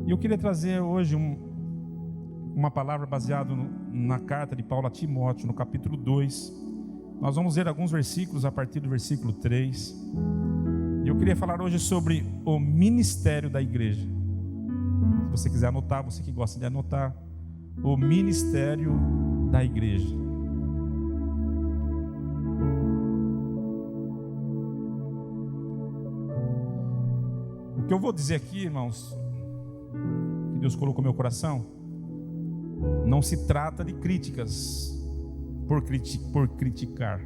E eu queria trazer hoje uma palavra baseada na carta de Paulo a Timóteo, no capítulo 2. Nós vamos ler alguns versículos a partir do versículo 3. E eu queria falar hoje sobre o ministério da igreja. Se você quiser anotar, você que gosta de anotar, o ministério da igreja. O que eu vou dizer aqui, irmãos, que Deus colocou no meu coração, não se trata de críticas por criticar.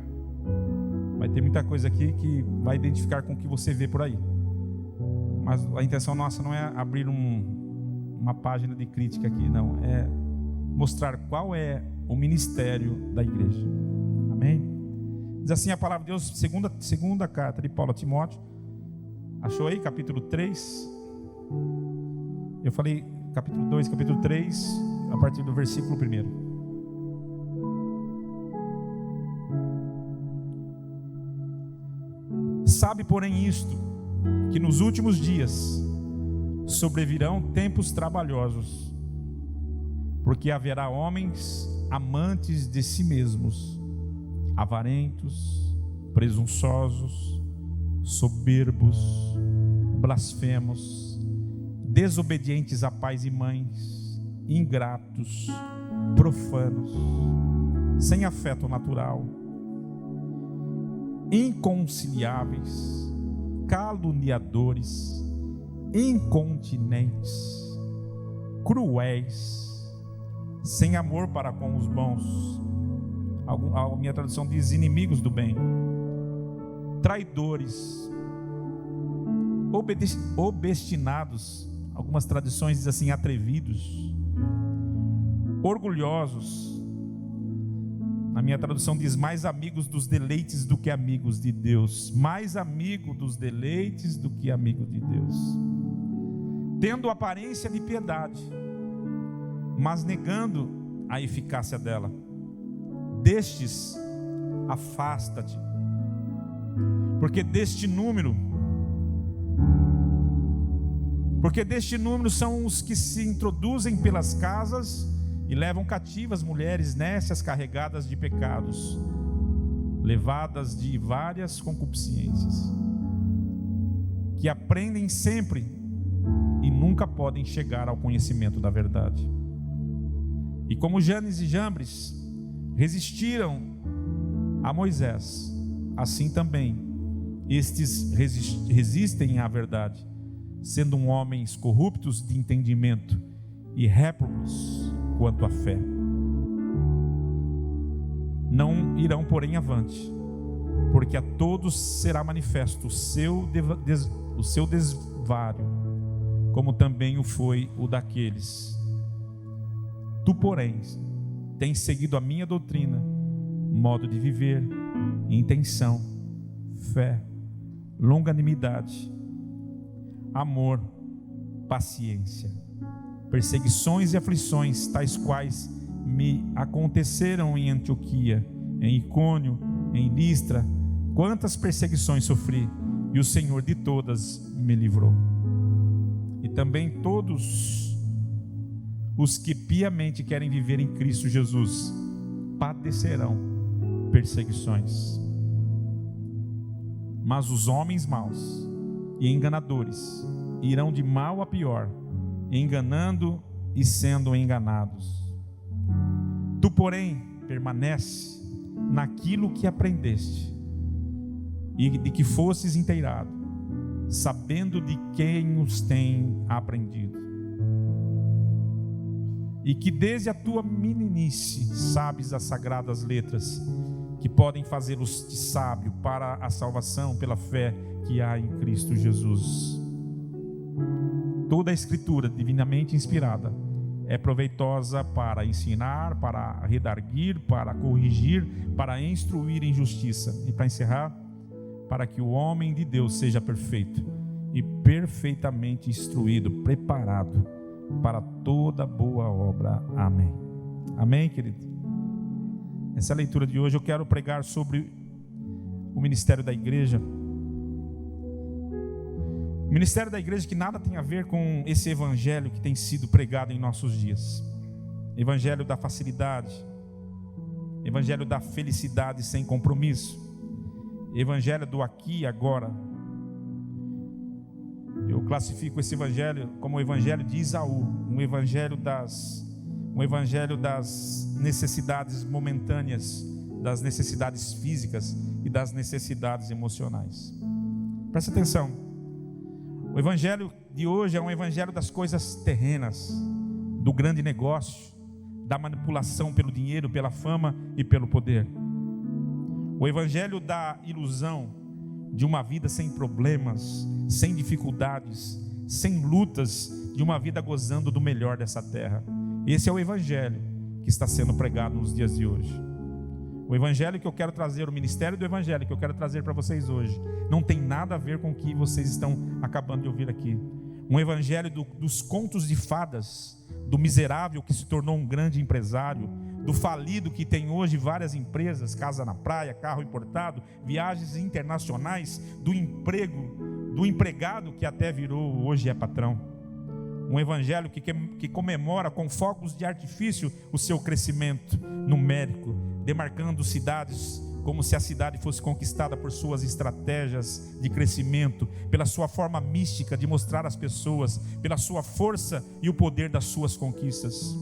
Vai ter muita coisa aqui que vai identificar com o que você vê por aí. Mas a intenção nossa não é abrir uma página de crítica aqui, não. É mostrar qual é o ministério da igreja. Amém? Diz assim a palavra de Deus, segunda carta de Paulo a Timóteo. Achou aí? Capítulo 3. Eu falei capítulo 2, capítulo 3, a partir do versículo 1. Sabe, porém, isto, que nos últimos dias sobrevirão tempos trabalhosos, porque haverá homens amantes de si mesmos, avarentos, presunçosos, soberbos, blasfemos, desobedientes a pais e mães, ingratos, profanos, sem afeto natural, inconciliáveis, caluniadores, incontinentes, cruéis, sem amor para com os bons. A minha tradução diz inimigos do bem, traidores, obstinados, algumas traduções dizem assim, atrevidos, orgulhosos. Na minha tradução diz mais amigos dos deleites do que amigos de Deus, mais amigo dos deleites do que amigo de Deus, tendo aparência de piedade, mas negando a eficácia dela. Destes afasta-te, porque deste número são os que se introduzem pelas casas e levam cativas mulheres nécias carregadas de pecados, levadas de várias concupiscências, que aprendem sempre e nunca podem chegar ao conhecimento da verdade. E como Janes e Jambres resistiram a Moisés, assim também estes resistem à verdade, sendo homens corruptos de entendimento e réprobos quanto à fé. Não irão, porém, avante, porque a todos será manifesto o seu desvário, como também o foi o daqueles. Tu, porém, tens seguido a minha doutrina, modo de viver, intenção, fé, longanimidade, amor, paciência, perseguições e aflições, tais quais me aconteceram em Antioquia, em Icônio, em Listra. Quantas perseguições sofri, e o Senhor de todas me livrou. E também todos os que piamente querem viver em Cristo Jesus padecerão perseguições. Mas os homens maus e enganadores irão de mal a pior, enganando e sendo enganados. Tu, porém, permanece naquilo que aprendeste e de que fostes inteirado, sabendo de quem os tem aprendido, e que desde a tua meninice sabes as sagradas letras, que podem fazê-los sábio para a salvação pela fé que há em Cristo Jesus. Toda a escritura divinamente inspirada é proveitosa para ensinar, para redarguir, para corrigir, para instruir em justiça. E para encerrar, para que o homem de Deus seja perfeito e perfeitamente instruído, preparado para toda boa obra. Amém. Amém, querido? Essa é a leitura de hoje. Eu quero pregar sobre o ministério da igreja. O ministério da igreja que nada tem a ver com esse evangelho que tem sido pregado em nossos dias. Evangelho da facilidade, evangelho da felicidade sem compromisso, evangelho do aqui e agora. Eu classifico esse evangelho como o evangelho de Esaú, um evangelho das necessidades momentâneas, das necessidades físicas e das necessidades emocionais. Presta atenção. O evangelho de hoje é um evangelho das coisas terrenas, do grande negócio, da manipulação pelo dinheiro, pela fama e pelo poder. O evangelho da ilusão de uma vida sem problemas, sem dificuldades, sem lutas, de uma vida gozando do melhor dessa terra. Esse é o evangelho que está sendo pregado nos dias de hoje. O evangelho que eu quero trazer, o ministério do evangelho que eu quero trazer para vocês hoje, não tem nada a ver com o que vocês estão acabando de ouvir aqui. Um evangelho dos contos de fadas, do miserável que se tornou um grande empresário, do falido que tem hoje várias empresas, casa na praia, carro importado, viagens internacionais, do empregado que até virou, hoje é patrão. Um evangelho que comemora com fogos de artifício o seu crescimento numérico, demarcando cidades como se a cidade fosse conquistada por suas estratégias de crescimento, pela sua forma mística de mostrar às pessoas, pela sua força e o poder das suas conquistas.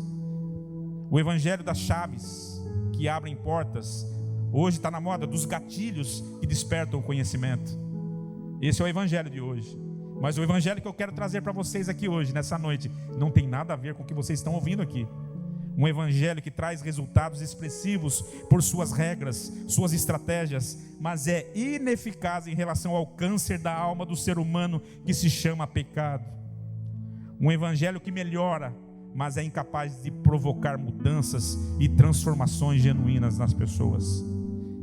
O evangelho das chaves que abrem portas, hoje está na moda, dos gatilhos que despertam o conhecimento. Esse é o evangelho de hoje. Mas o evangelho que eu quero trazer para vocês aqui hoje, nessa noite, não tem nada a ver com o que vocês estão ouvindo aqui. Um evangelho que traz resultados expressivos por suas regras, suas estratégias, mas é ineficaz em relação ao câncer da alma do ser humano que se chama pecado. Um evangelho que melhora, mas é incapaz de provocar mudanças e transformações genuínas nas pessoas.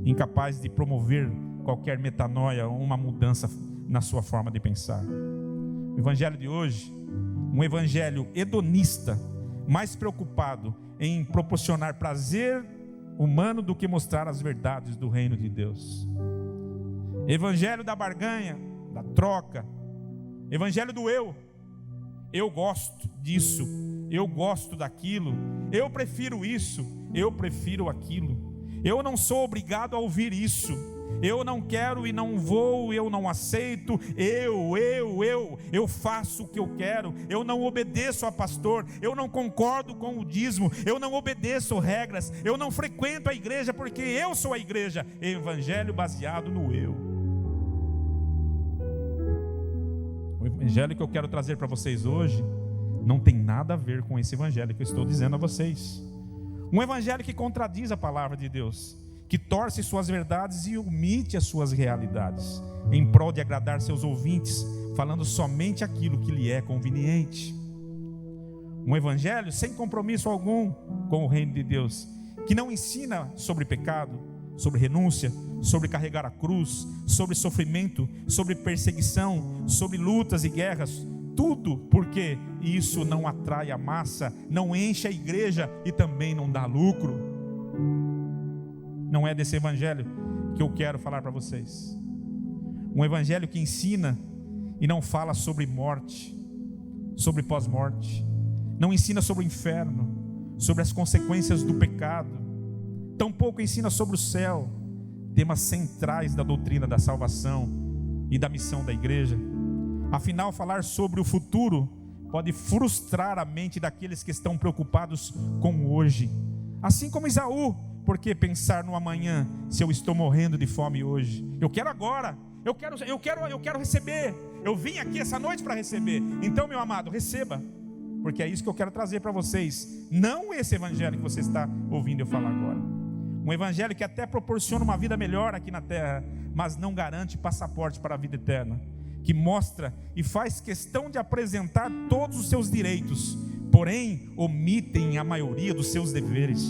Incapaz de promover qualquer metanoia ou uma mudança na sua forma de pensar. O evangelho de hoje, um evangelho hedonista, mais preocupado em proporcionar prazer humano do que mostrar as verdades do reino de Deus. Evangelho da barganha, da troca. Evangelho do eu gosto disso, eu gosto daquilo, eu prefiro isso, eu prefiro aquilo, eu não sou obrigado a ouvir isso, eu não quero e não vou, eu não aceito, eu faço o que eu quero, eu não obedeço a pastor, eu não concordo com o dízimo, eu não obedeço regras, eu não frequento a igreja porque eu sou a igreja. Evangelho baseado no eu. O evangelho que eu quero trazer para vocês hoje não tem nada a ver com esse evangelho que eu estou dizendo a vocês. Um evangelho que contradiz a palavra de Deus, que torce suas verdades e omite as suas realidades, em prol de agradar seus ouvintes, falando somente aquilo que lhe é conveniente. Um evangelho sem compromisso algum com o reino de Deus, que não ensina sobre pecado, sobre renúncia, sobre carregar a cruz, sobre sofrimento, sobre perseguição, sobre lutas e guerras. Tudo porque isso não atrai a massa, não enche a igreja e também não dá lucro. Não é desse evangelho que eu quero falar para vocês. Um evangelho que ensina e não fala sobre morte, sobre pós-morte. Não ensina sobre o inferno, sobre as consequências do pecado. Tampouco ensina sobre o céu, temas centrais da doutrina da salvação e da missão da igreja. Afinal, falar sobre o futuro pode frustrar a mente daqueles que estão preocupados com o hoje. Assim como Esaú, por que pensar no amanhã se eu estou morrendo de fome hoje? Eu quero agora, eu quero receber. Eu vim aqui essa noite para receber. Então, meu amado, receba, porque é isso que eu quero trazer para vocês. Não esse evangelho que você está ouvindo eu falar agora. Um evangelho que até proporciona uma vida melhor aqui na terra, mas não garante passaporte para a vida eterna. Que mostra e faz questão de apresentar todos os seus direitos, porém omitem a maioria dos seus deveres.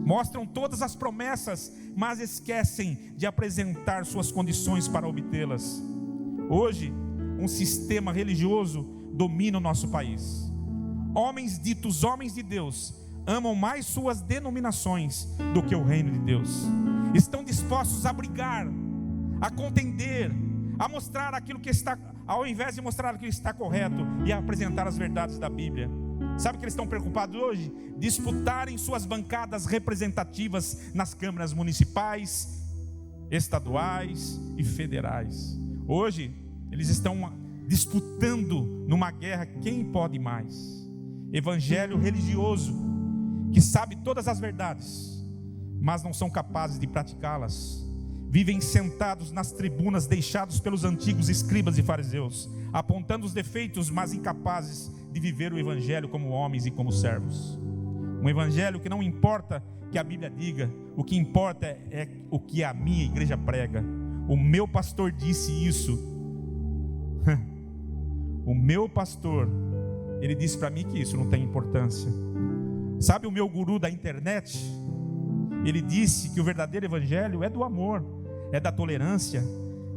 Mostram todas as promessas, mas esquecem de apresentar suas condições para obtê-las. Hoje, um sistema religioso domina o nosso país. Homens ditos homens de Deus amam mais suas denominações do que o reino de Deus. Estão dispostos a brigar, a contender, a mostrar aquilo que está ao invés de mostrar o que está correto e apresentar as verdades da Bíblia. Sabe o que eles estão preocupados hoje? Disputarem suas bancadas representativas nas câmaras municipais, estaduais e federais. Hoje eles estão disputando numa guerra quem pode mais. Evangelho religioso, que sabe todas as verdades, mas não são capazes de praticá-las. Vivem sentados nas tribunas deixados pelos antigos escribas e fariseus, apontando os defeitos, mas incapazes de viver o evangelho como homens e como servos. Um evangelho que não importa que a Bíblia diga, o que importa é o que a minha igreja prega. O meu pastor disse isso. O meu pastor, ele disse para mim que isso não tem importância. Sabe o meu guru da internet? Ele disse que o verdadeiro evangelho é do amor, é da tolerância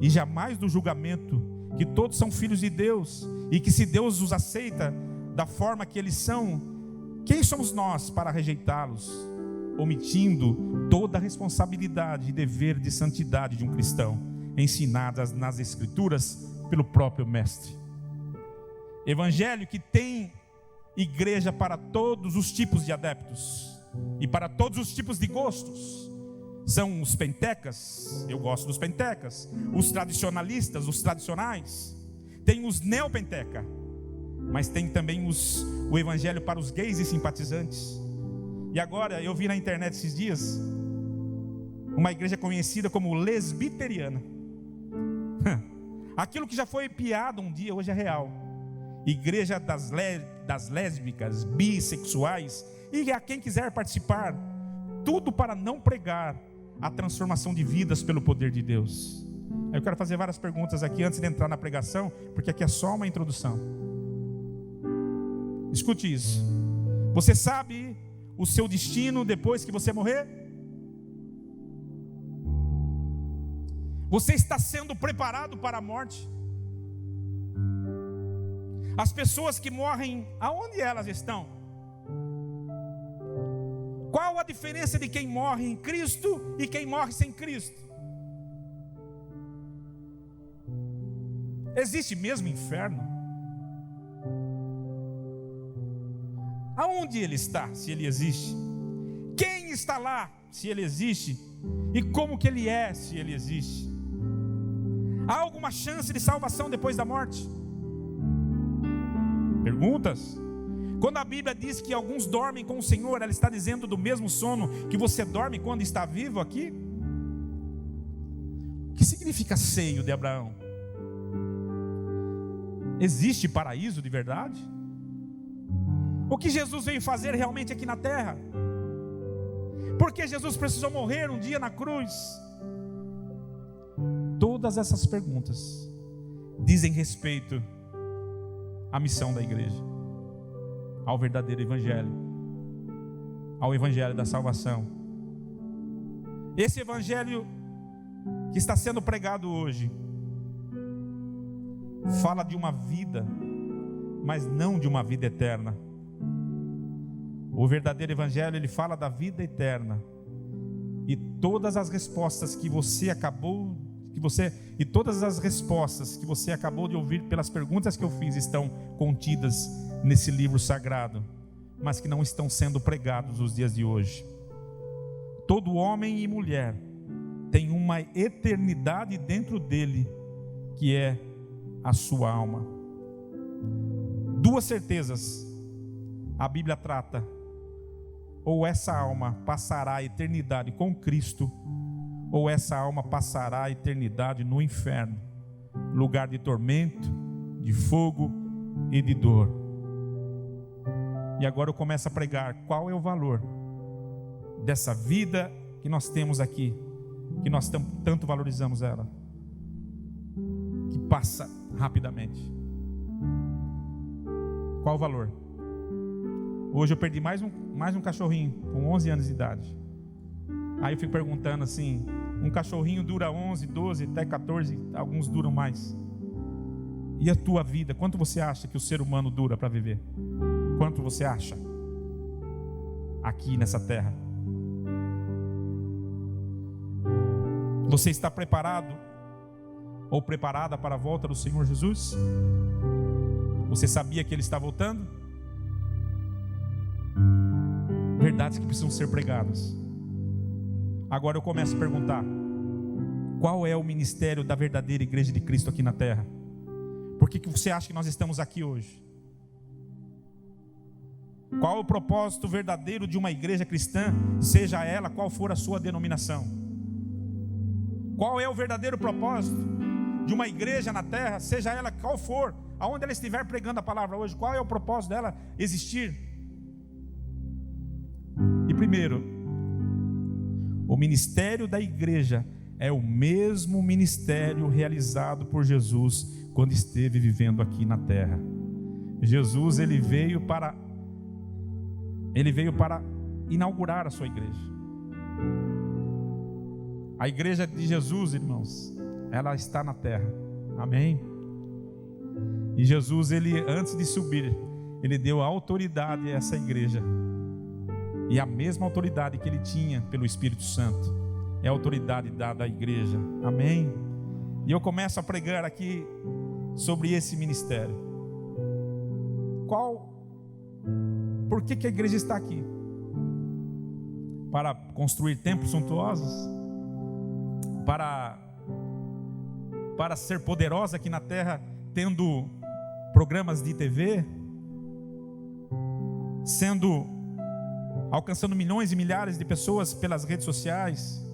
e jamais do julgamento, que todos são filhos de Deus e que se Deus os aceita da forma que eles são, quem somos nós para rejeitá-los, omitindo toda a responsabilidade e dever de santidade de um cristão, ensinadas nas Escrituras pelo próprio Mestre. Evangelho que tem igreja para todos os tipos de adeptos e para todos os tipos de gostos. São os pentecas, eu gosto dos pentecas, os tradicionalistas, os tradicionais. Tem os neopenteca, mas tem também o evangelho para os gays e simpatizantes. E agora eu vi na internet esses dias uma igreja conhecida como lesbiteriana. Aquilo que já foi piada um dia, hoje é real. Igreja das lésbicas, bissexuais e a quem quiser participar, tudo para não pregar a transformação de vidas pelo poder de Deus. Eu quero fazer várias perguntas aqui antes de entrar na pregação, porque aqui é só uma introdução. Escute isso. Você sabe o seu destino depois que você morrer? Você está sendo preparado para a morte? As pessoas que morrem, aonde elas estão? Qual a diferença de quem morre em Cristo e quem morre sem Cristo? Existe mesmo inferno? Aonde ele está, se ele existe? Quem está lá, se ele existe? E como que ele é, se ele existe? Há alguma chance de salvação depois da morte? Perguntas? Quando a Bíblia diz que alguns dormem com o Senhor, ela está dizendo do mesmo sono que você dorme quando está vivo aqui? O que significa seio de Abraão? Existe paraíso de verdade? O que Jesus veio fazer realmente aqui na terra? Por que Jesus precisou morrer um dia na cruz? Todas essas perguntas dizem respeito à missão da igreja, ao verdadeiro evangelho, ao evangelho da salvação. Esse evangelho que está sendo pregado hoje fala de uma vida, mas não de uma vida eterna. O verdadeiro evangelho, ele fala da vida eterna. E todas as respostas que você acabou de ouvir pelas perguntas que eu fiz estão contidas nesse livro sagrado, mas que não estão sendo pregados nos dias de hoje. Todo homem e mulher tem uma eternidade dentro dele, que é a sua alma. Duas certezas a Bíblia trata: ou essa alma passará a eternidade com Cristo, ou essa alma passará a eternidade no inferno, lugar de tormento, de fogo e de dor. E agora eu começo a pregar qual é o valor dessa vida que nós temos aqui, que nós tanto valorizamos ela, que passa rapidamente. Qual o valor? Hoje eu perdi mais um cachorrinho com 11 anos de idade. Aí eu fico perguntando assim, um cachorrinho dura 11, 12, até 14, alguns duram mais. E a tua vida, quanto você acha que o ser humano dura para viver? Quanto você acha? Aqui nessa terra. Você está preparado ou preparada para a volta do Senhor Jesus? Você sabia que Ele está voltando? Verdades que precisam ser pregadas. Agora eu começo a perguntar: qual é o ministério da verdadeira igreja de Cristo aqui na terra? Por que você acha que nós estamos aqui hoje? Qual é o propósito verdadeiro de uma igreja cristã, seja ela qual for a sua denominação? Qual é o verdadeiro propósito de uma igreja na terra, seja ela qual for, aonde ela estiver pregando a palavra hoje? Qual é o propósito dela existir? E primeiro, o ministério da igreja é o mesmo ministério realizado por Jesus quando esteve vivendo aqui na terra. Jesus, ele veio para inaugurar a sua igreja. A igreja de Jesus, irmãos, ela está na terra. Amém? E Jesus, ele, antes de subir, ele deu autoridade a essa igreja. E a mesma autoridade que ele tinha pelo Espírito Santo é a autoridade dada à igreja. Amém? E eu começo a pregar aqui sobre esse ministério. Por que a igreja está aqui? Para construir templos suntuosos? Para ser poderosa aqui na terra, tendo programas de TV? Alcançando milhões e milhares de pessoas pelas redes sociais?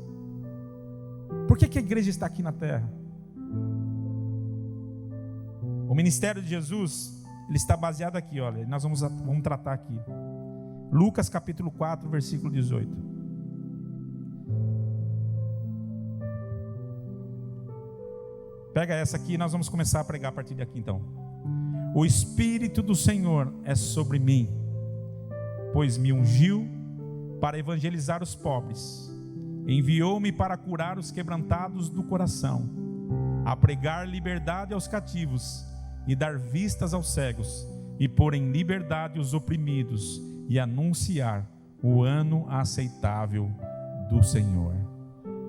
Por que a igreja está aqui na terra? O ministério de Jesus, ele está baseado aqui, olha, nós vamos tratar aqui. Lucas capítulo 4, versículo 18. Pega essa aqui e nós vamos começar a pregar a partir daqui então. O Espírito do Senhor é sobre mim, pois me ungiu para evangelizar os pobres, enviou-me para curar os quebrantados do coração, a pregar liberdade aos cativos e dar vistas aos cegos, e pôr em liberdade os oprimidos, e anunciar o ano aceitável do Senhor.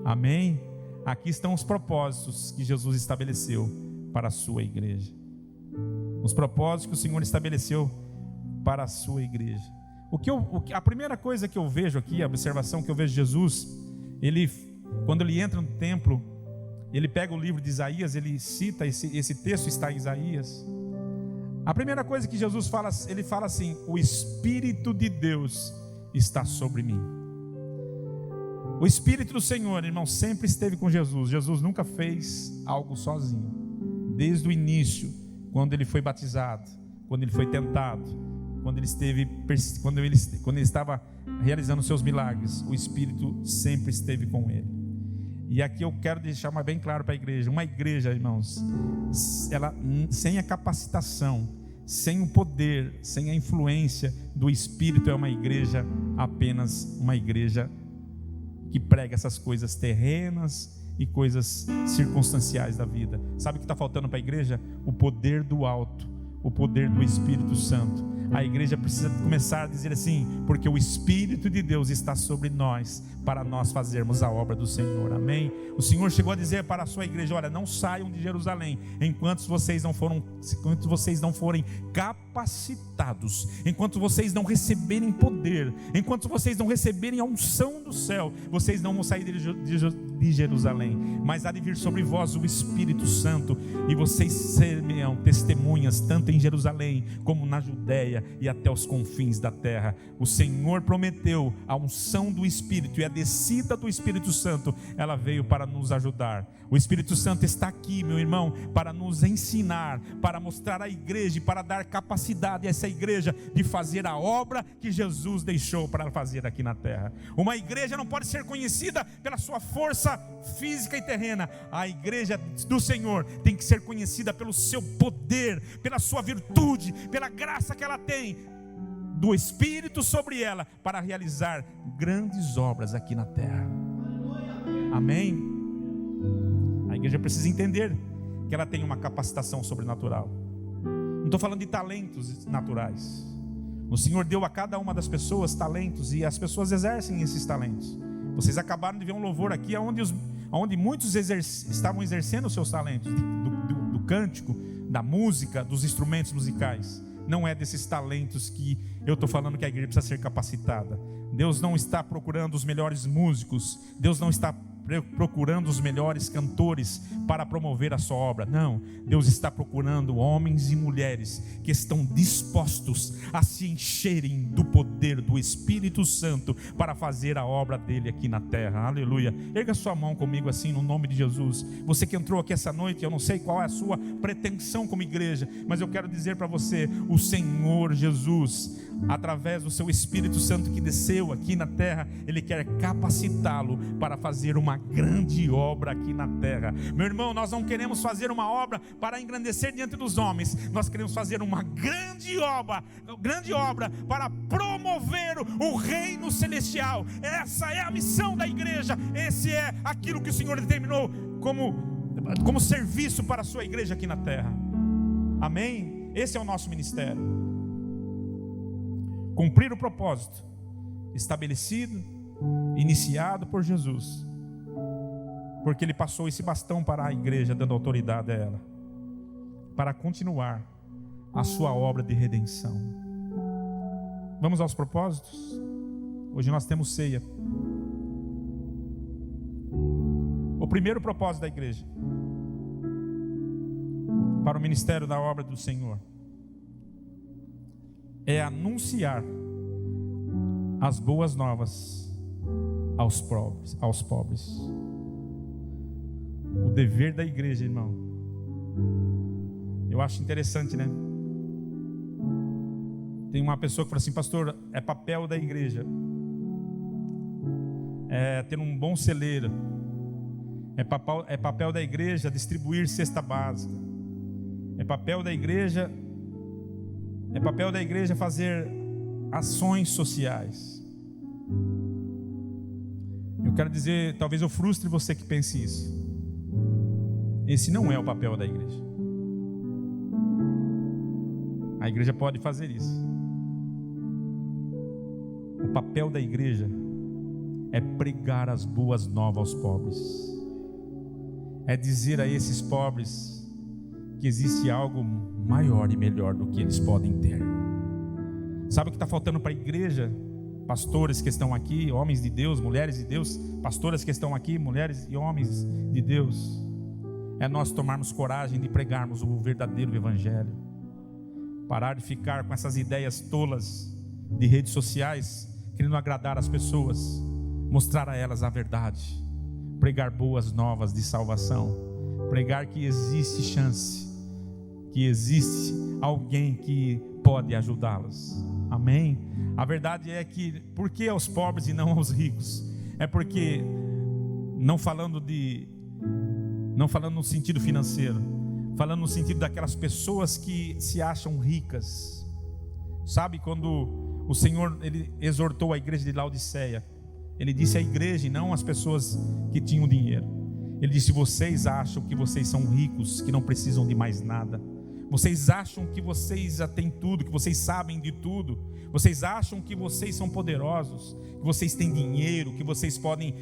Amém? Aqui estão os propósitos que Jesus estabeleceu para a sua igreja. Os propósitos que o Senhor estabeleceu para a sua igreja. A primeira coisa que eu vejo aqui, a observação que eu vejo de Jesus, quando ele entra no templo, ele pega o livro de Isaías, ele cita, esse texto está em Isaías. A primeira coisa que Jesus fala, ele fala assim: o Espírito de Deus está sobre mim. O Espírito do Senhor, irmão, sempre esteve com Jesus. Jesus nunca fez algo sozinho. Desde o início, quando ele foi batizado, quando ele foi tentado, quando ele estava realizando seus milagres, o Espírito sempre esteve com ele. E aqui eu quero deixar bem claro para a igreja: uma igreja, irmãos, ela sem a capacitação, sem o poder, sem a influência do Espírito, é uma igreja apenas uma igreja que prega essas coisas terrenas e coisas circunstanciais da vida. Sabe o que está faltando para a igreja? O poder do alto, o poder do Espírito Santo. A igreja precisa começar a dizer assim: porque o Espírito de Deus está sobre nós, para nós fazermos a obra do Senhor. Amém? O Senhor chegou a dizer para a sua igreja: olha, não saiam de Jerusalém enquanto vocês não forem capacitados, enquanto vocês não receberem poder, enquanto vocês não receberem a unção do céu, vocês não vão sair de Jerusalém, mas há de vir sobre vós o Espírito Santo, e vocês serão testemunhas tanto em Jerusalém como na Judeia e até os confins da terra. O Senhor prometeu a unção do Espírito, e a descida do Espírito Santo, ela veio para nos ajudar. O Espírito Santo está aqui, meu irmão, para nos ensinar, para mostrar à igreja e para dar capacidade a essa igreja de fazer a obra que Jesus deixou para fazer aqui na terra. Uma igreja não pode ser conhecida pela sua força física e terrena. A igreja do Senhor tem que ser conhecida pelo seu poder, pela sua virtude, pela graça que ela tem do Espírito sobre ela, para realizar grandes obras aqui na terra. Amém? A igreja precisa entender que ela tem uma capacitação sobrenatural. Não estou falando de talentos naturais. O Senhor deu a cada uma das pessoas talentos, e as pessoas exercem esses talentos. Vocês acabaram de ver um louvor aqui onde onde muitos estavam exercendo os seus talentos, do cântico, da música, dos instrumentos musicais. Não é desses talentos que eu estou falando que a igreja precisa ser capacitada. Deus não está procurando os melhores músicos, Deus não está procurando os melhores cantores para promover a sua obra. Não, Deus está procurando homens e mulheres que estão dispostos a se encherem do poder do Espírito Santo para fazer a obra dele aqui na terra. Aleluia. Erga sua mão comigo assim, no nome de Jesus. Você que entrou aqui essa noite, eu não sei qual é a sua pretensão como igreja, mas eu quero dizer para você: o Senhor Jesus, através do seu Espírito Santo que desceu aqui na terra, Ele quer capacitá-lo para fazer uma grande obra aqui na terra. Meu irmão, nós não queremos fazer uma obra para engrandecer diante dos homens, nós queremos fazer uma grande obra para promover o reino celestial. Essa é a missão da igreja, esse é aquilo que o Senhor determinou como serviço para a sua igreja aqui na terra. Amém? Esse é o nosso ministério. Cumprir o propósito estabelecido, iniciado por Jesus, porque Ele passou esse bastão para a igreja, dando autoridade a ela, para continuar a sua obra de redenção. Vamos aos propósitos? Hoje nós temos ceia. O primeiro propósito da igreja, para o ministério da obra do Senhor, é anunciar as boas novas aos pobres. O dever da igreja, irmão. Eu acho interessante, né? Tem uma pessoa que fala assim: pastor, é papel da igreja ter um bom celeiro, é papel da igreja distribuir cesta básica, é papel da igreja fazer ações sociais. Eu quero dizer, talvez eu frustre você que pense isso. Esse não é o papel da igreja. A igreja pode fazer isso. O papel da igreja é pregar as boas novas aos pobres. É dizer a esses pobres que existe algo maior e melhor do que eles podem ter. Sabe o que está faltando para a igreja? Pastores que estão aqui, homens de Deus, mulheres de Deus, pastoras que estão aqui, mulheres e homens de Deus, é nós tomarmos coragem de pregarmos o verdadeiro evangelho. Parar de ficar com essas ideias tolas de redes sociais, querendo agradar as pessoas, mostrar a elas a verdade, pregar boas novas de salvação, pregar que existe chance, que existe alguém que pode ajudá-los. Amém? A verdade é que, por que aos pobres e não aos ricos? É porque, não falando no sentido financeiro, falando no sentido daquelas pessoas que se acham ricas. Sabe, quando o Senhor Ele exortou a igreja de Laodiceia, Ele disse à igreja e não às pessoas que tinham dinheiro. Ele disse: vocês acham que vocês são ricos, que não precisam de mais nada. Vocês acham que vocês já têm tudo, que vocês sabem de tudo. Vocês acham que vocês são poderosos, que vocês têm dinheiro, que vocês podem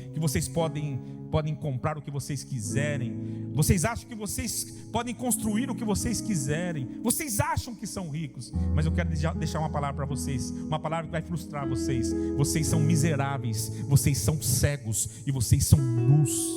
comprar o que vocês quiserem. Vocês acham que vocês podem construir o que vocês quiserem. Vocês acham que são ricos. Mas eu quero deixar uma palavra para vocês, uma palavra que vai frustrar vocês. Vocês são miseráveis, vocês são cegos e vocês são nus.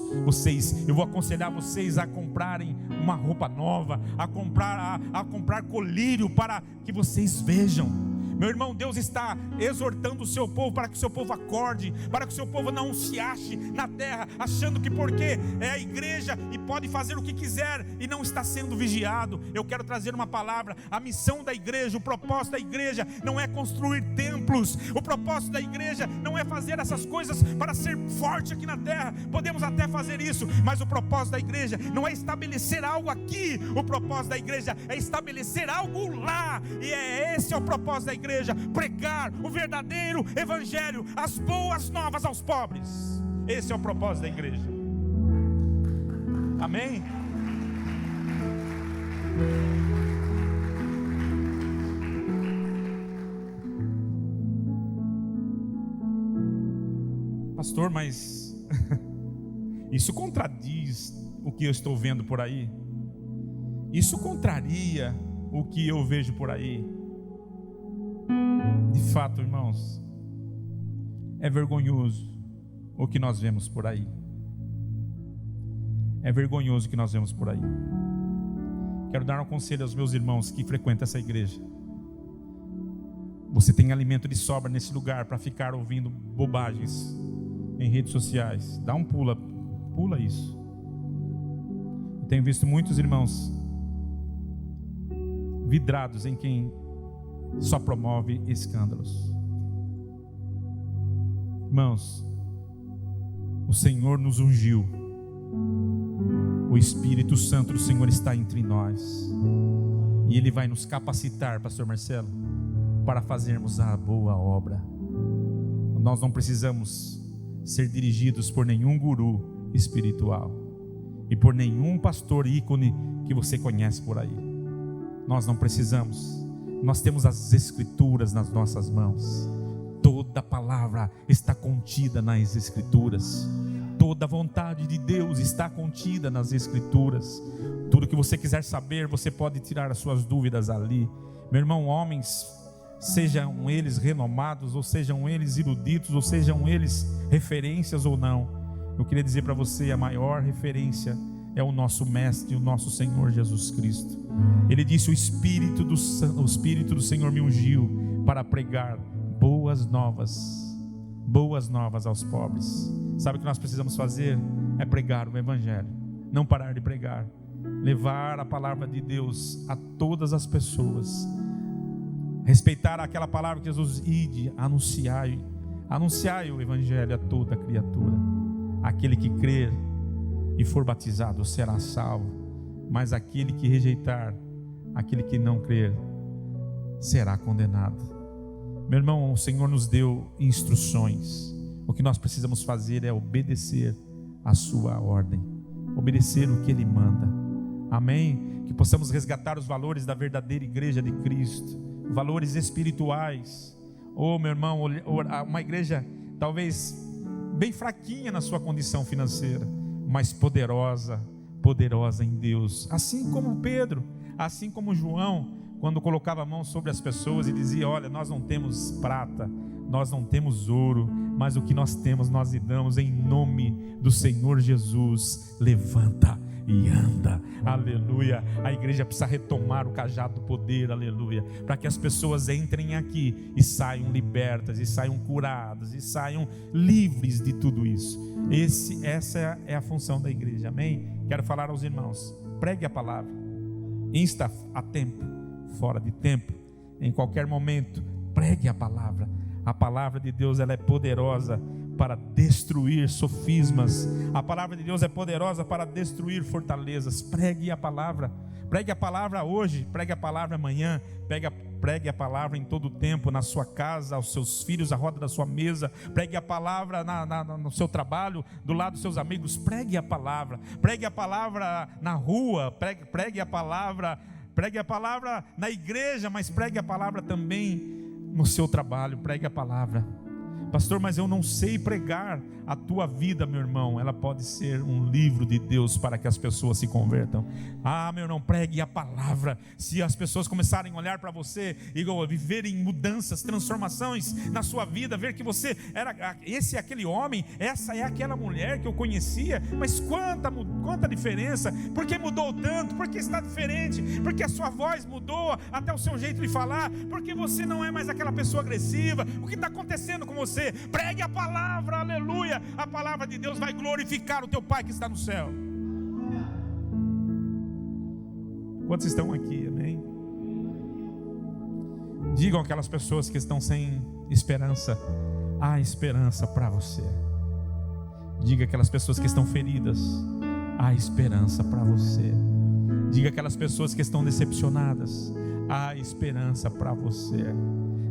Eu vou aconselhar vocês a comprarem uma roupa nova, a comprar colírio para que vocês vejam. Meu irmão, Deus está exortando o seu povo para que o seu povo acorde, para que o seu povo não se ache na terra achando que porque é a igreja e pode fazer o que quiser e não está sendo vigiado. Eu quero trazer uma palavra: a missão da igreja, o propósito da igreja não é construir templos, o propósito da igreja não é fazer essas coisas para ser forte aqui na terra. Podemos até fazer isso, mas o propósito da igreja não é estabelecer algo aqui, o propósito da igreja é estabelecer algo lá, e esse é o propósito da igreja: pregar o verdadeiro evangelho, as boas novas aos pobres. Esse é o propósito da igreja. Amém? Pastor, mas Isso contradiz o que eu estou vendo por aí? Isso contraria o que eu vejo por aí? De fato, irmãos, é vergonhoso o que nós vemos por aí. É vergonhoso o que nós vemos por aí. Quero dar um conselho aos meus irmãos que frequentam essa igreja. Você tem alimento de sobra nesse lugar para ficar ouvindo bobagens em redes sociais. Dá um pula isso. Eu tenho visto muitos irmãos vidrados em quem só promove escândalos. Irmãos, o Senhor nos ungiu. O Espírito Santo do Senhor está entre nós. E Ele vai nos capacitar, pastor Marcelo, para fazermos a boa obra. Nós não precisamos ser dirigidos por nenhum guru espiritual e por nenhum pastor ícone que você conhece por aí. Nós não precisamos. Nós temos as Escrituras nas nossas mãos. Toda palavra está contida nas Escrituras. Toda a vontade de Deus está contida nas Escrituras. Tudo que você quiser saber, você pode tirar as suas dúvidas ali. Meu irmão, homens, sejam eles renomados, ou sejam eles eruditos, ou sejam eles referências ou não, eu queria dizer para você, a maior referência é o nosso Mestre, o nosso Senhor Jesus Cristo. Ele disse: o Espírito do Senhor me ungiu para pregar boas novas aos pobres. Sabe o que nós precisamos fazer? É pregar o Evangelho, não parar de pregar, levar a palavra de Deus a todas as pessoas, respeitar aquela palavra que Jesus ide, anunciai o Evangelho a toda criatura. Aquele que crer e for batizado será salvo, mas aquele que rejeitar, aquele que não crer, será condenado. Meu irmão, o Senhor nos deu instruções. O que nós precisamos fazer é obedecer a sua ordem, obedecer o que Ele manda. Amém? Que possamos resgatar os valores da verdadeira igreja de Cristo, valores espirituais. Meu irmão, uma igreja talvez bem fraquinha na sua condição financeira, mas poderosa em Deus. Assim como Pedro, assim como João, quando colocava a mão sobre as pessoas e dizia: olha, nós não temos prata, nós não temos ouro, mas o que nós temos nós lhe damos em nome do Senhor Jesus. Levanta e anda, aleluia. A igreja precisa retomar o cajado do poder, aleluia, para que as pessoas entrem aqui e saiam libertas, e saiam curadas, e saiam livres de tudo isso. Essa é a função da igreja, amém? Quero falar aos irmãos: pregue a palavra, insta a tempo, fora de tempo, em qualquer momento, pregue a palavra. A palavra de Deus, ela é poderosa para destruir sofismas. A palavra de Deus é poderosa para destruir fortalezas. Pregue a palavra hoje, pregue a palavra amanhã, pregue a palavra em todo o tempo, na sua casa, aos seus filhos, à roda da sua mesa. Pregue a palavra no seu trabalho, do lado dos seus amigos. Pregue a palavra na rua, pregue a palavra na igreja, mas pregue a palavra também no seu trabalho. Pregue a palavra. Pastor, mas eu não sei pregar. A tua vida, meu irmão, ela pode ser um livro de Deus para que as pessoas se convertam. Meu irmão, pregue a palavra. Se as pessoas começarem a olhar para você e viverem mudanças, transformações na sua vida, ver que você era esse é aquele homem, essa é aquela mulher que eu conhecia, mas quanta diferença, por que mudou tanto, por que está diferente, porque a sua voz mudou, até o seu jeito de falar, porque você não é mais aquela pessoa agressiva. O que está acontecendo com você? Pregue a palavra, aleluia. A palavra de Deus vai glorificar o teu Pai que está no céu. Quantos estão aqui, amém? Digam aquelas pessoas que estão sem esperança: há esperança para você. Diga aquelas pessoas que estão feridas: há esperança para você. Diga aquelas pessoas que estão decepcionadas: há esperança para você.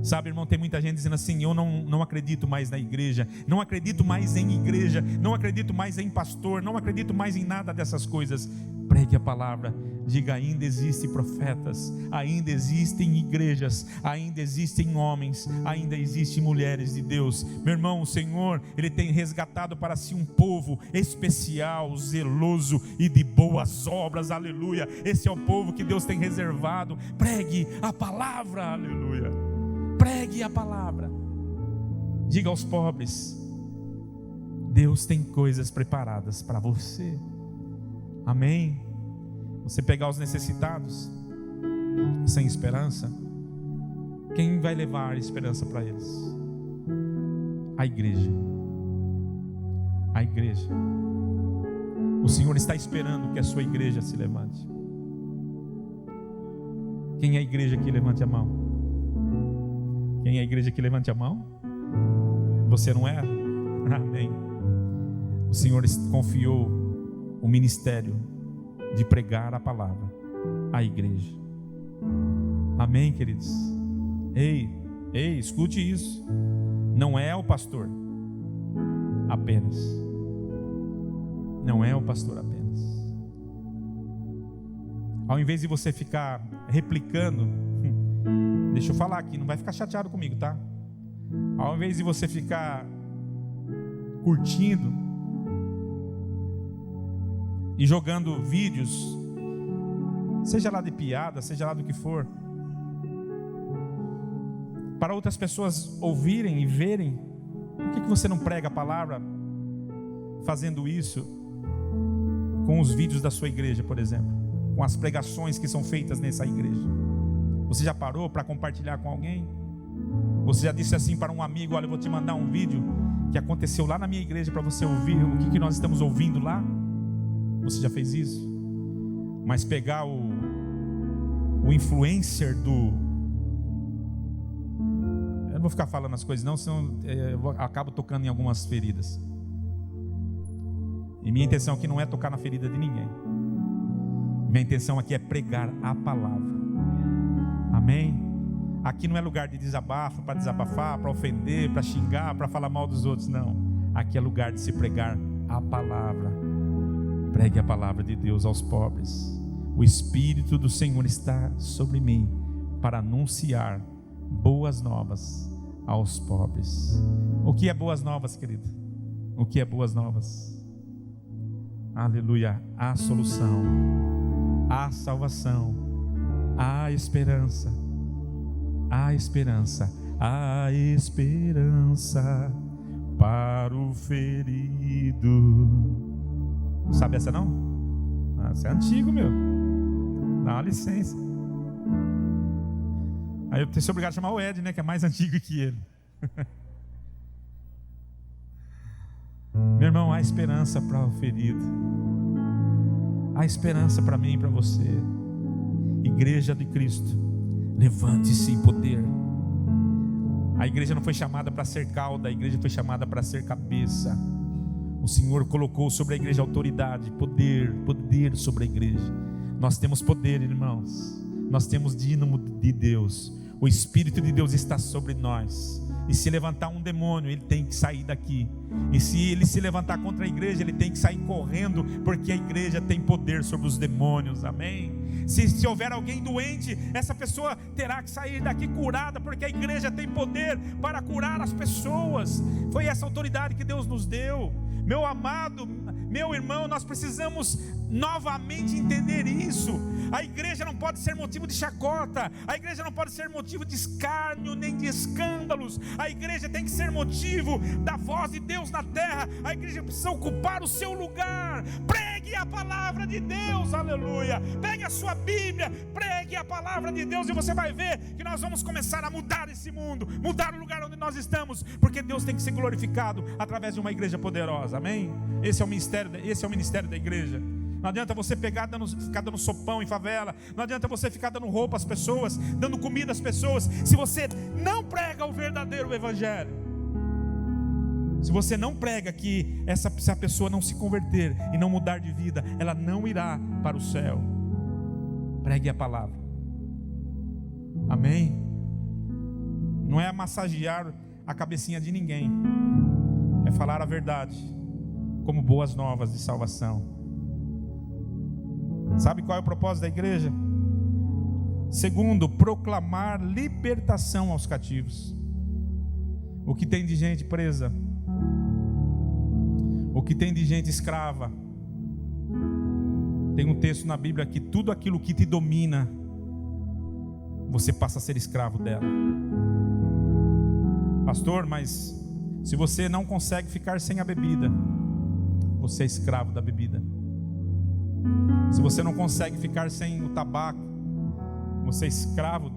Sabe, irmão, tem muita gente dizendo assim: eu não acredito mais na igreja, não acredito mais em igreja, não acredito mais em pastor, não acredito mais em nada dessas coisas. Pregue a palavra, diga: ainda existem profetas, ainda existem igrejas, ainda existem homens, ainda existem mulheres de Deus. Meu irmão, o Senhor, Ele tem resgatado para si um povo especial, zeloso e de boas obras, aleluia. Esse é o povo que Deus tem reservado. Pregue a palavra, aleluia. Pregue a palavra. Diga aos pobres: Deus tem coisas preparadas para você. Amém. Você pegar os necessitados sem esperança, quem vai levar a esperança para eles? A igreja. A igreja. O Senhor está esperando que a sua igreja se levante. Quem é a igreja que levante a mão? Quem é a igreja que levante a mão? Você não é? Amém. O Senhor confiou o ministério de pregar a palavra à igreja. Amém, queridos? Ei, escute isso. Não é o pastor apenas. Não é o pastor apenas. Ao invés de você ficar replicando, deixa eu falar aqui, não vai ficar chateado comigo, tá? Ao invés de você ficar curtindo e jogando vídeos, seja lá de piada, seja lá do que for, para outras pessoas ouvirem e verem, por que você não prega a palavra fazendo isso com os vídeos da sua igreja, por exemplo, com as pregações que são feitas nessa igreja? Você já parou para compartilhar com alguém? Você já disse assim para um amigo: olha, eu vou te mandar um vídeo que aconteceu lá na minha igreja para você ouvir o que nós estamos ouvindo lá? Você já fez isso? Mas pegar o influencer do... Eu não vou ficar falando as coisas não, senão eu acabo tocando em algumas feridas. E minha intenção aqui não é tocar na ferida de ninguém. Minha intenção aqui é pregar a palavra. Amém? Aqui não é lugar de desabafo, para desabafar, para ofender, para xingar, para falar mal dos outros, não. Aqui é lugar de se pregar a palavra. Pregue a palavra de Deus aos pobres. O Espírito do Senhor está sobre mim para anunciar boas novas aos pobres. O que é boas novas, querido? O que é boas novas? Aleluia. Há solução, há salvação, há esperança, há esperança, há esperança para o ferido. Sabe essa não? Essa é antigo, meu. Dá uma licença. Aí eu tenho que ser obrigado a chamar o Ed, né? Que é mais antigo que ele. Meu irmão, há esperança para o ferido. Há esperança para mim e para você. Igreja de Cristo, levante-se em poder. A igreja não foi chamada para ser cauda, a igreja foi chamada para ser cabeça. O Senhor colocou sobre a igreja autoridade, poder sobre a igreja. Nós temos poder, irmãos. Nós temos dínamo de Deus. O Espírito de Deus está sobre nós. E se levantar um demônio, ele tem que sair daqui. E se ele se levantar contra a igreja, ele tem que sair correndo, porque a igreja tem poder sobre os demônios. Amém? Se houver alguém doente, essa pessoa terá que sair daqui curada, porque a igreja tem poder para curar as pessoas. Foi essa autoridade que Deus nos deu. Meu amado, meu irmão, nós precisamos novamente entender isso. A igreja não pode ser motivo de chacota. A igreja não pode ser motivo de escárnio, nem de escândalos. A igreja tem que ser motivo da voz de Deus na terra. A igreja precisa ocupar o seu lugar. Pregue a palavra de Deus, aleluia. Pegue a sua Bíblia, pregue a palavra de Deus, e você vai ver que nós vamos começar a mudar esse mundo, mudar o lugar onde nós estamos, porque Deus tem que ser glorificado através de uma igreja poderosa. Amém? Esse é o ministério da igreja. Não adianta você ficar dando sopão em favela. Não adianta você ficar dando roupa às pessoas, dando comida às pessoas, se você não prega o verdadeiro evangelho. Se você não prega que se a pessoa não se converter e não mudar de vida, ela não irá para o céu. Pregue a palavra. Amém? não é massagear a cabecinha de ninguém, é falar a verdade como boas novas de salvação. Sabe qual é o propósito da igreja? Segundo, proclamar libertação aos cativos. O que tem de gente presa, o que tem de gente escrava. Tem um texto na Bíblia que tudo aquilo que te domina, você passa a ser escravo dela. Pastor, mas se você não consegue ficar sem a bebida, você é escravo da bebida. Se você não consegue ficar sem o tabaco, você é escravo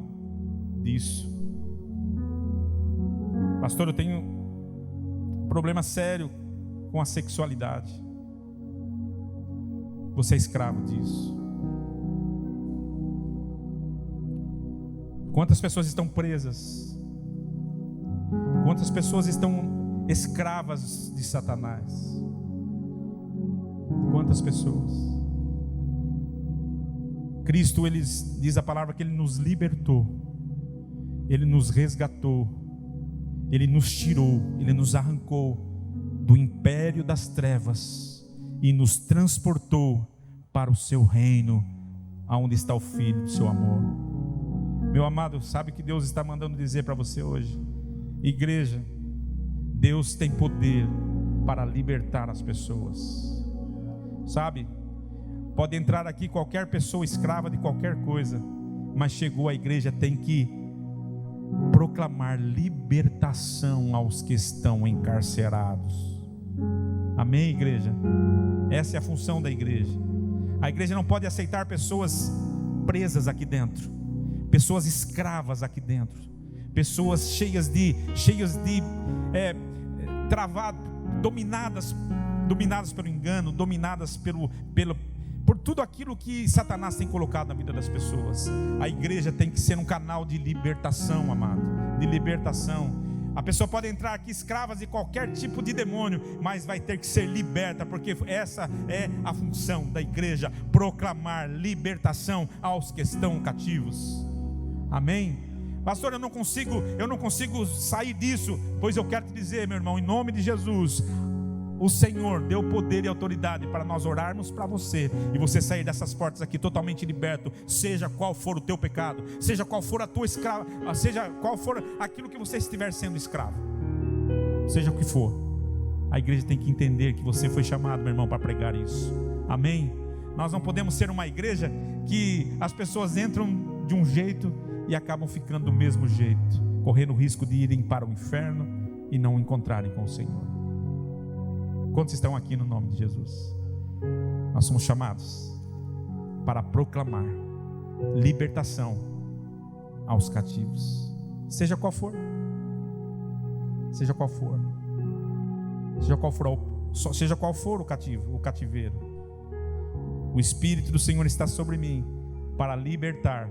disso. Pastor, eu tenho um problema sério com a sexualidade. Você é escravo disso. Quantas pessoas estão presas? Quantas pessoas estão escravas de Satanás? Quantas pessoas? Cristo, ele diz a palavra que ele nos libertou, ele nos resgatou, ele nos tirou, ele nos arrancou do império das trevas e nos transportou para o seu reino, aonde está o Filho do seu amor. Meu amado, sabe o que Deus está mandando dizer para você hoje? Igreja, Deus tem poder para libertar as pessoas. Sabe, pode entrar aqui qualquer pessoa escrava de qualquer coisa, mas chegou a igreja, tem que proclamar libertação aos que estão encarcerados. Amém, igreja? Essa é a função da igreja. A igreja não pode aceitar pessoas presas aqui dentro, pessoas escravas aqui dentro, pessoas cheias de dominadas pelo engano, dominadas por tudo aquilo que Satanás tem colocado na vida das pessoas. A igreja tem que ser um canal de libertação, amado, de libertação. A pessoa pode entrar aqui escrava de qualquer tipo de demônio, mas vai ter que ser liberta, porque essa é a função da igreja, proclamar libertação aos que estão cativos. Amém? Pastor, eu não consigo sair disso. Pois eu quero te dizer, meu irmão, em nome de Jesus, o Senhor deu poder e autoridade para nós orarmos para você, e você sair dessas portas aqui totalmente liberto, seja qual for o teu pecado, seja qual for a tua escrava, seja qual for aquilo que você estiver sendo escravo, seja o que for. A igreja tem que entender que você foi chamado, meu irmão, para pregar isso. Amém? Nós não podemos ser uma igreja que as pessoas entram de um jeito e acabam ficando do mesmo jeito, correndo o risco de irem para o inferno e não encontrarem com o Senhor. Quantos estão aqui no nome de Jesus? Nós somos chamados para proclamar libertação aos cativos, seja qual for, seja qual for o cativo, o cativeiro. O Espírito do Senhor está sobre mim para libertar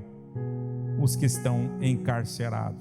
os que estão encarcerados.